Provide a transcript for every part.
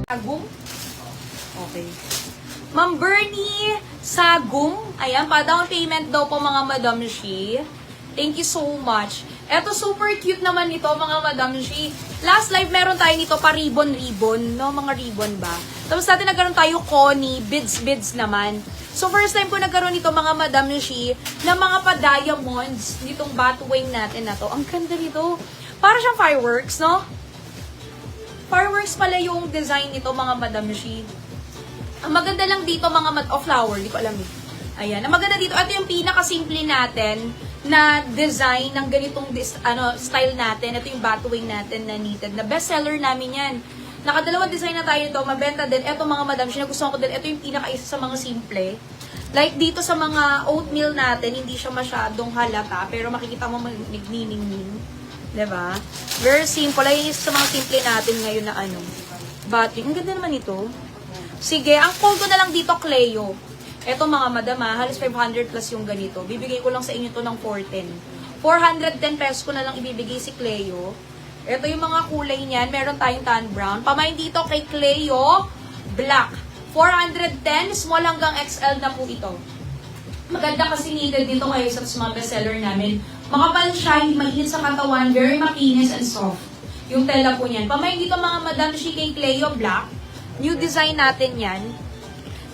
Sagum? Okay. Ma'am Bernie Sagum. Ayan, pa-down payment daw po mga Madam Shi. Thank you so much. Eto, super cute naman ito mga Madam Shi. Last live meron tayo nito pa ribbon-ribbon, no? Mga ribbon ba? Tapos natin nagkaroon tayo Connie, beads naman. So first time ko nagkaroon nito mga Madam Shi na mga pa-diamonds nitong batwing natin na to. Ang ganda nito. Para siyang fireworks, no? Fireworks pala yung design nito mga Madam Shi. Ang maganda lang dito mga flower, di ko alam eh. Ayan, ang maganda dito, ito yung pinaka-simple natin na design ng ganitong style natin. Ito yung batwing natin na knitted. Na bestseller namin yan. Nakadalawang design na tayo nito, mabenta din. Ito mga Madam Shi, nagustuhan ko din. Ito yung pinaka-isa sa mga simple. Like dito sa mga oatmeal natin, hindi siya masyadong halata, pero makikita mo nagniningning. Diba? Very simple. Ay, isa sa mga simple natin ngayon na batwing. Ang ganda naman ito. Sige, ang call ko na lang dito, Cleo. Eto mga madam, halos 500 plus yung ganito. Bibigay ko lang sa inyo to ng 410. 410 pesos ko na lang ibibigay si Cleo. Ito yung mga kulay niyan. Meron tayong tan brown. Pamain dito kay Cleo, black. 410, small hanggang XL na po ito. Maganda kasi needed dito kayo sa mga bestseller namin. Makapal siya, hindi mainit sa katawan, very makinis and soft. Yung tela po niyan. Pamain dito mga Madam Shi kay Cleo Black. New design natin yan.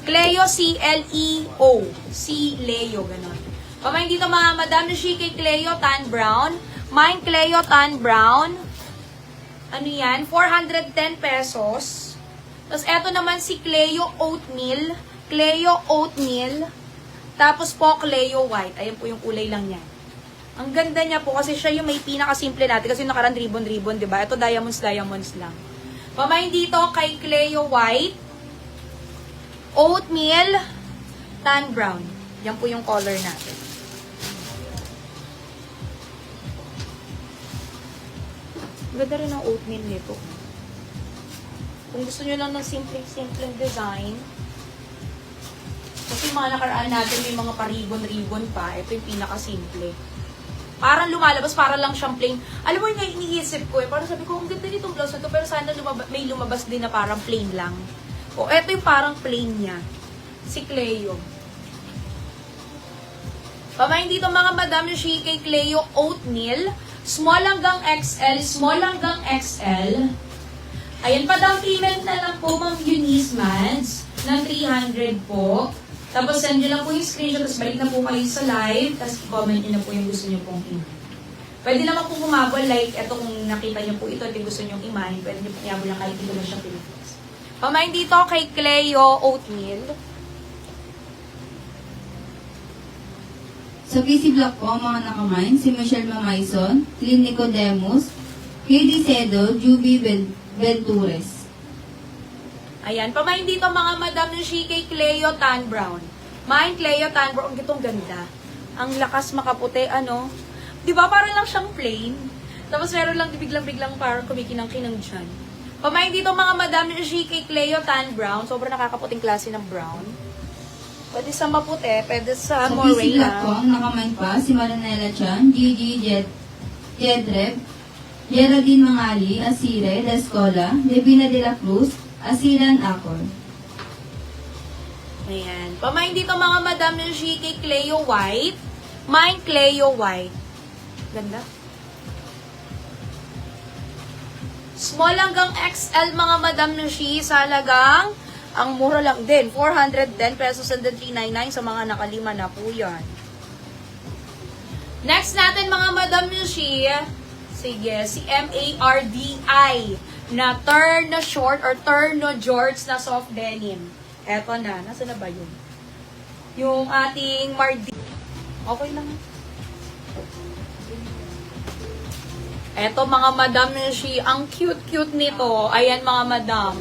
Cleo C-L-E-O. C-Leo, gano'n. Pamain dito mga Madam Shi kay Cleo Tan Brown. Mine Cleo Tan Brown. Ano yan? 410 pesos. Tapos eto naman si Cleo Oatmeal. Cleo Oatmeal. Tapos po Cleo White. Ayan po yung kulay lang niya. Ang ganda niya po kasi siya yung may pinaka-simple natin kasi nakarang ribbon-ribbon, diba? Ito diamonds lang. Pamain dito kay Cleo White, Oatmeal, Tan Brown. Yan po yung color natin. Ganda rin ang oatmeal nito. Kung gusto nyo lang ng simple design, kasi mga nakaraan natin may mga pa-ribbon-ribbon pa, ito yung pinaka-simple. Parang lumalabas, para lang siyang plain. Alam mo yung iniisip ko parang sabi ko, ang ganda nitong blouse na to, pero sana may lumabas din na parang plain lang. O, eto yung parang plain niya. Si Cleo. Pamain dito mga Madam Shi kay Cleo Oatmeal. Small hanggang XL, small hanggang XL. Ayan, pa-down payment na lang po, Ma'am Eunice Mads, ng 300 po. Tapos send nyo lang po yung screenshot, tapos balik na po kayo sa live, tapos comment nyo na po yung gusto nyo pong imahin. Pwede naman po kumabol, like, eto kung nakita nyo po ito at yung gusto nyo imahin, pwede nyo po kumabol lang kahit dito na siya Philippines. Pamain dito kay Cleo Oatmeal. Sa PC Block po, ang mga nakamain, si Michelle Mamaison, Lynn Nicodemus, KD Cedo, Juby Ventures. Ayan, pamain dito mga Madam Shi kay Cleo Tan Brown. Main Cleo Tan Brown, itong ganda. Ang lakas makaputi, ano? Di ba parang lang siyang plain? Tapos meron lang biglang parang kumikinang-kinang dyan. Pamain dito mga Madam Shi kay Cleo Tan Brown. Sobrang nakakaputing klase ng brown. Pwede sa maputi, pwede sa Sa more PC Block po, rain. ang nakamain pa, si Maranela Chan, Gigi Jedreb, Geraldine Mangali, Asire, Descola, Levina de la Cruz, Asilan Acor. Ayan. Pamain dito mga Madam Shi kay Cleo White. Mine Cleo White. Ganda. Small hanggang XL mga Madam Shi sa halagang, ang mura lang din, 410 pesos and then 399 sa mga nakalima na po yan. Next natin mga Madam Shi, sige, si M-A-R-D-I na turn short or turn jorts na soft denim. Eto na, nasa na ba yun? Yung ating Mardi. Okay lang. Eto mga Madam Shi, ang cute-cute nito. Ayan mga Madam.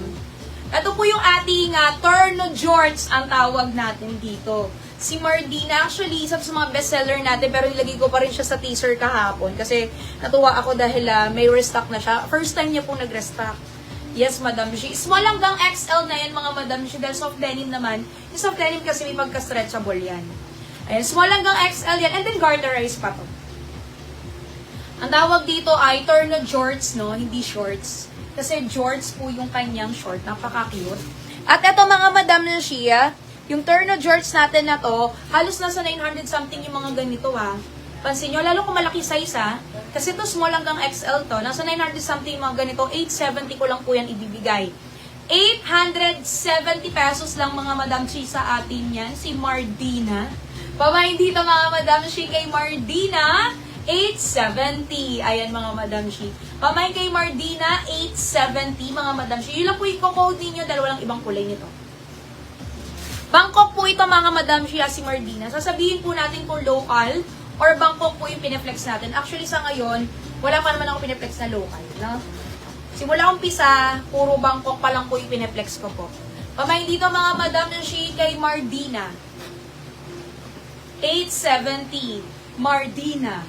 Ito po yung ating turn jorts ang tawag natin dito. Si Mardina, actually, isa sa mga bestseller natin, pero nilagay ko pa rin siya sa teaser kahapon kasi natuwa ako dahil may restock na siya. First time niya po nag-restock. Yes, Madam Shi. Small hanggang XL na yan, mga Madam Shi. Dahil soft denim naman. Yung soft denim kasi may pagka-stretchable yan. Ayan, small hanggang XL yan. And then garterize pa to. Ang tawag dito ay turno jorts, no? Hindi shorts. Kasi jorts po yung kanyang short. Napaka-cute. At eto mga Madam Shia, yung turno jorts natin na to, halos nasa 900 something yung mga ganito ha. Pansin nyo, lalo kung malaki size ha. Kasi to small hanggang XL to. Nasa 900 something yung mga ganito. 870 ko lang po yan ibibigay. 870 pesos lang mga Madam Shi sa atin yan. Si Mardina. Pamahin dito mga Madam Shi kay Mardina. 870. Ayan mga Madam Shi. Pamahin kay Mardina. 870 mga Madam Shi. Yun lang po yung code ninyo dahil walang ibang kulay nito. Bangkok po ito mga Madam Shi si Mardina. Sasabihin po natin kung local or Bangkok po yung pineflex natin. Actually sa ngayon, wala pa naman ako pineflex na local. No? Simula umpisa, puro Bangkok pa lang po yung pineflex ko po. Pamahin dito mga Madam Shi kay Mardina. 870. Mardina.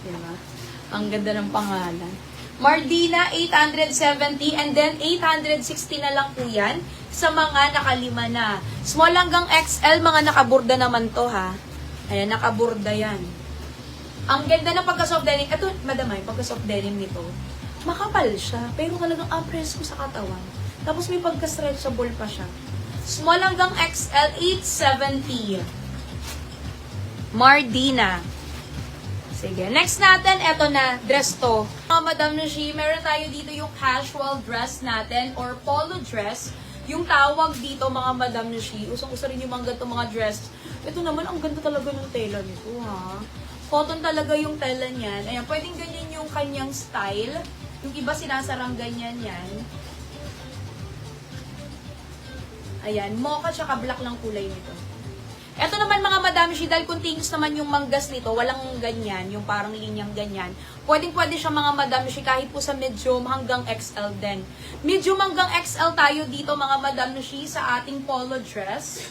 Diba? Ang ganda ng pangalan. Mardina, 870. And then, 860 na lang po yan sa mga nakalima na. Small hanggang XL, mga nakaburda naman to ha. Ayan, nakaburda yan. Ang ganda ng pagka-soft denim. Ito, madam ay, pagka-soft denim nito. Makapal siya, pero talagang apres ko sa katawan. Tapos may pagka-stretchable pa siya. Small hanggang XL, 870. Mardina. Sige. Next natin, eto na, dress to. Mga Madam Shi, meron tayo dito yung casual dress natin or polo dress. Yung tawag dito, mga Madam Shi, usong-uso rin yung mga ganito mga dress. Ito naman, ang ganda talaga ng tela nito, ha? Cotton talaga yung tela niyan. Ayan, pwedeng ganyan yung kanyang style. Yung iba sinasarang ganyan yan. Ayan, mocha tsaka black lang kulay nito. Ito naman mga Madam Shi, dahil continuous naman yung manggas nito, walang ganyan, yung parang linyang ganyan. Pwedeng-pwede siya mga Madam Shi kahit po sa medium hanggang XL din. Medium hanggang XL tayo dito mga Madam Shi sa ating polo dress.